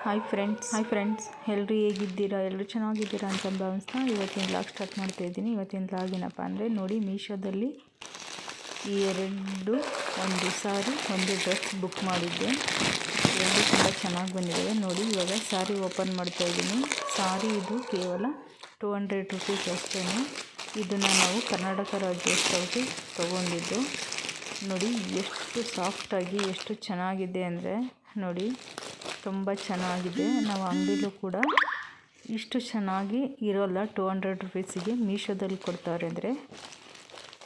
Hi friends ಎಲ್ಲರೂ ಹೇಗಿದ್ದೀರಾ? ಎಲ್ಲರೂ ಚೆನ್ನಾಗಿದ್ದೀರಾ ಅಂತ ಭಾವಿಸ್ತಾ ಇವತ್ತಿನ ವ್ಲಾಗ್ ಸ್ಟಾರ್ಟ್ ಮಾಡ್ತಾ ಇದ್ದೀನಿ. ಇವತ್ತಿನ ವ್ಲಾಗ್ ಏನಪ್ಪ ಅಂದರೆ ನೋಡಿ, ಮೀಶೋದಲ್ಲಿ ಈ ಒಂದು ಸಾರಿ ಒಂದು ಡ್ರೆಸ್ ಬುಕ್ ಮಾಡಿದ್ದೆ. ಎರಡು ತುಂಬ ಚೆನ್ನಾಗಿ ಬಂದಿದೆ ನೋಡಿ. ಇವಾಗ ಸಾರಿ ಓಪನ್ ಮಾಡ್ತಾ ಇದ್ದೀನಿ. ಸಾರಿ ಇದು ಕೇವಲ 200 ರುಪೀಸ್ ಅಷ್ಟೇ. ಇದನ್ನು ನಾವು ಕರ್ನಾಟಕ ರಾಜ್ಯೋತ್ಸವಕ್ಕೆ ತೊಗೊಂಡಿದ್ದು. ನೋಡಿ ಎಷ್ಟು ಸಾಫ್ಟಾಗಿ ಎಷ್ಟು ಚೆನ್ನಾಗಿದೆ ಅಂದರೆ ನೋಡಿ, ತುಂಬ ಚೆನ್ನಾಗಿದೆ. ನಾವು ಅಂಗಡಿಲೂ ಕೂಡ ಇಷ್ಟು ಚೆನ್ನಾಗಿ ಇರೋಲ್ಲ. 200 ರುಪೀಸಿಗೆ ಮೀಶೋದಲ್ಲಿ ಕೊಡ್ತಾರೆ ಅಂದರೆ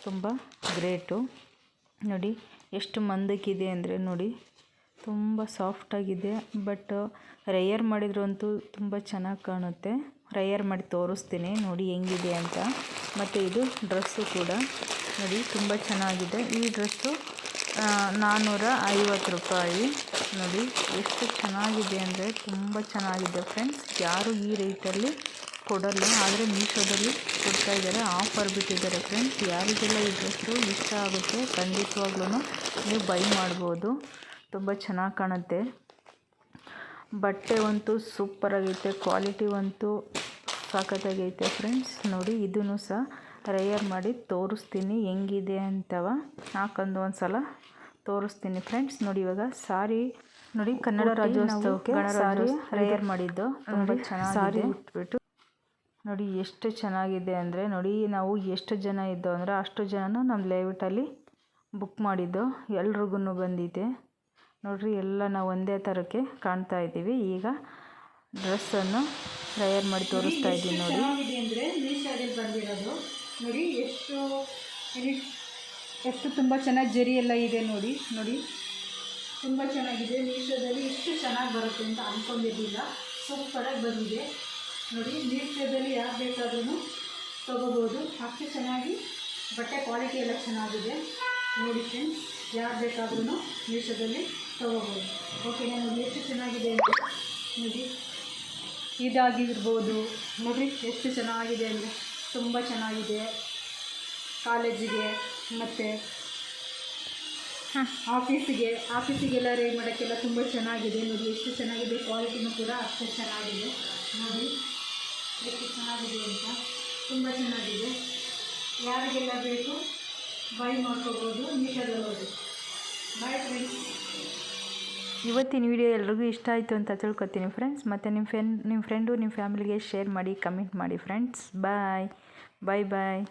ತುಂಬ ಗ್ರೇಟು. ನೋಡಿ ಎಷ್ಟು ಮಂದಕ್ಕಿದೆ ಅಂದರೆ ನೋಡಿ, ತುಂಬ ಸಾಫ್ಟಾಗಿದೆ. ಬಟ್ ರೇಯರ್ ಮಾಡಿದ್ರು ಅಂತೂ ತುಂಬ ಚೆನ್ನಾಗಿ ಕಾಣುತ್ತೆ. ರೇಯರ್ ಮಾಡಿ ತೋರಿಸ್ತೀನಿ ನೋಡಿ ಹೆಂಗಿದೆ ಅಂತ. ಮತ್ತು ಇದು ಡ್ರೆಸ್ಸು ಕೂಡ ನೋಡಿ ತುಂಬ ಚೆನ್ನಾಗಿದೆ. ಈ ಡ್ರೆಸ್ಸು 450 ರೂಪಾಯಿ. ನೋಡಿ ಎಷ್ಟು ಚೆನ್ನಾಗಿದೆ ಅಂದರೆ ತುಂಬ ಚೆನ್ನಾಗಿದೆ ಫ್ರೆಂಡ್ಸ್. ಯಾರು ಈ ರೇಟಲ್ಲಿ ಕೊಡಲ್ಲ, ಆದರೆ ಮೀಶೋದಲ್ಲಿ ಕೊಡ್ತಾ ಇದ್ದಾರೆ. ಆಫರ್ ಬಿಟ್ಟಿದ್ದಾರೆ ಫ್ರೆಂಡ್ಸ್. ಯಾರಿಗೆಲ್ಲ ಈ ಡ್ರೆಸ್ಸು ಇಷ್ಟ ಆಗುತ್ತೆ ಖಂಡಿತವಾಗ್ಲೂ ನೀವು ಬೈ ಮಾಡ್ಬೋದು. ತುಂಬ ಚೆನ್ನಾಗಿ ಕಾಣುತ್ತೆ. ಬಟ್ಟೆ ಅಂತೂ ಸೂಪರಾಗೈತೆ, ಕ್ವಾಲಿಟಿ ಅಂತೂ ಸಖತ್ತಾಗೈತೆ ಫ್ರೆಂಡ್ಸ್. ನೋಡಿ ಇದನ್ನು ಸಹ ರೇಯರ್ ಮಾಡಿ ತೋರಿಸ್ತೀನಿ ಹೆಂಗಿದೆ ಅಂತವ ಹಾಕೊಂಡು ಒಂದು ಸಲ ತೋರಿಸ್ತೀನಿ ಫ್ರೆಂಡ್ಸ್. ನೋಡಿ ಇವಾಗ ಸಾರಿ ನೋಡಿ, ಕನ್ನಡ ರಾಜ್ಯೋತ್ಸವಕ್ಕೆ ಸಾರಿ ರೇಯರ್ ಮಾಡಿದ್ದು ತುಂಬ ಚೆನ್ನಾಗಿ ಉಟ್ಬಿಟ್ಟು ನೋಡಿ ಎಷ್ಟು ಚೆನ್ನಾಗಿದೆ ಅಂದರೆ ನೋಡಿ. ನಾವು ಎಷ್ಟು ಜನ ಇದ್ದೋ ಅಂದರೆ ಅಷ್ಟು ಜನನೂ ನಮ್ಮ ಲೇಔಟಲ್ಲಿ ಬುಕ್ ಮಾಡಿದ್ದು. ಎಲ್ರಿಗೂ ಬಂದಿದೆ ನೋಡಿರಿ. ಎಲ್ಲ ನಾವು ಒಂದೇ ಥರಕ್ಕೆ ಕಾಣ್ತಾ ಇದ್ದೀವಿ. ಈಗ ಡ್ರೆಸ್ಸನ್ನು ರೇಯರ್ ಮಾಡಿ ತೋರಿಸ್ತಾ ಇದ್ದೀನಿ ನೋಡಿ. ಅಂದರೆ ಮೀಶೋದಲ್ಲಿ ಬಂದಿರೋದು ನೋಡಿ. ಎಷ್ಟು ತುಂಬ ಚೆನ್ನಾಗಿ ಜರಿ ಎಲ್ಲ ಇದೆ ನೋಡಿ. ನೋಡಿ ತುಂಬ ಚೆನ್ನಾಗಿದೆ. ಮೀಶೋದಲ್ಲಿ ಇಷ್ಟು ಚೆನ್ನಾಗಿ ಬರುತ್ತೆ ಅಂತ ಅಂದ್ಕೊಂಡಿರಲಿಲ್ಲ. ಸೂಪರಾಗಿ ಬಂದಿದೆ ನೋಡಿ. ಮೀಶೋದಲ್ಲಿ ಯಾರು ಬೇಕಾದ್ರೂ ತೊಗೋಬೋದು. ಅಷ್ಟು ಚೆನ್ನಾಗಿ ಬಟ್ಟೆ ಕ್ವಾಲಿಟಿ ಎಲ್ಲ ಚೆನ್ನಾಗಿದೆ ನೋಡಿ ಫ್ರೆಂಡ್ಸ್. ಯಾರು ಬೇಕಾದ್ರೂ ಮೀಶೋದಲ್ಲಿ ತೊಗೋಬೋದು. ಓಕೆನಾ? ನೋಡಿ ಎಷ್ಟು ಚೆನ್ನಾಗಿದೆ ಅಂತ ನೋಡಿ. ಇದಾಗಿರ್ಬೋದು ನೋಡಿ ಎಷ್ಟು ಚೆನ್ನಾಗಿದೆ ಅಂದರೆ ತುಂಬ ಚೆನ್ನಾಗಿದೆ. ಕಾಲೇಜಿಗೆ ಮತ್ತು ಆಫೀಸಿಗೆಲ್ಲ ರೇಟ್ ಮಾಡೋಕ್ಕೆಲ್ಲ ತುಂಬ ಚೆನ್ನಾಗಿದೆ ನೋಡಿ. ಎಷ್ಟು ಚೆನ್ನಾಗಿದೆ. ಕ್ವಾಲಿಟಿನೂ ಕೂಡ ಅಷ್ಟೇ ಚೆನ್ನಾಗಿದೆ ನೋಡಿ. ಎಷ್ಟು ಚೆನ್ನಾಗಿದೆ ಅಂತ ತುಂಬ ಚೆನ್ನಾಗಿದೆ. ಯಾರಿಗೆಲ್ಲ ಬೇಕು ಬೈ ಮಾಡ್ಕೋಬೋದು ಮೀಶೋದಲ್ಲಿ. Bye friends. ಇವತ್ತಿನ ವಿಡಿಯೋ ಎಲ್ರಿಗೂ ಇಷ್ಟ ಆಯಿತು ಅಂತ ತಿಳ್ಕೊತೀನಿ ಫ್ರೆಂಡ್ಸ್. ಮತ್ತು ನಿಮ್ಮ ಫ್ರೆಂಡು ನಿಮ್ಮ ಫ್ಯಾಮಿಲಿಗೆ ಶೇರ್ ಮಾಡಿ, ಕಮೆಂಟ್ ಮಾಡಿ ಫ್ರೆಂಡ್ಸ್. ಬಾಯ್ ಬಾಯ್.